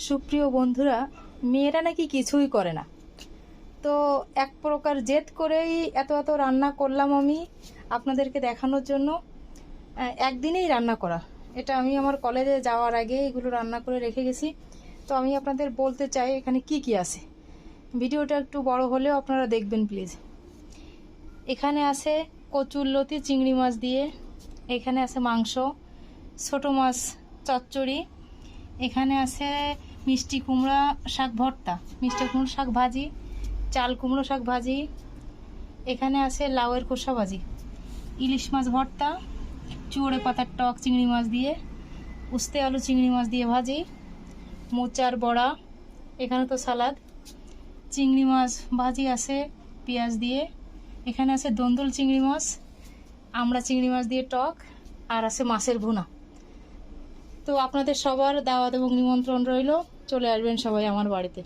সুপ্রিয় বন্ধুরা, মেয়েরা নাকি কিছুই করে না। তো এক প্রকার জেদ করেই এত এত রান্না করলাম আমি আপনাদেরকে দেখানোর জন্য। একদিনেই রান্না করা, এটা আমি আমার কলেজে যাওয়ার আগে এগুলো রান্না করে রেখে গেছি। তো আমি আপনাদের বলতে চাই এখানে কি কি আছে। ভিডিওটা একটু বড় হলেও আপনারা দেখবেন প্লিজ। এখানে আছে কচুরলতি চিংড়ি মাছ দিয়ে, এখানে আছে মাংস, ছোটো মাছ চচ্চড়ি, এখানে আছে মিষ্টি কুমড়া শাক ভর্তা, মিষ্টি কুমড়ো শাক ভাজি, চাল কুমড়ো শাক ভাজি, এখানে আছে লাউয়ের খোসা ভাজি, ইলিশ মাছ ভর্তা, চুড়ে পাতার টক চিংড়ি মাছ দিয়ে, উস্তে আলু চিংড়ি মাছ দিয়ে ভাজি, মোচার বড়া, এখানে তো সালাদ, চিংড়ি মাছ ভাজি আছে পেঁয়াজ দিয়ে, এখানে আছে দন্দল চিংড়ি মাছ, আমড়া চিংড়ি মাছ দিয়ে টক, আর আছে মাছের ভুনা। তো আপনাদের সবার দাওয়াত এবং নিমন্ত্রণ রইল, চলে আসবেন সবাই আমার বাড়িতে।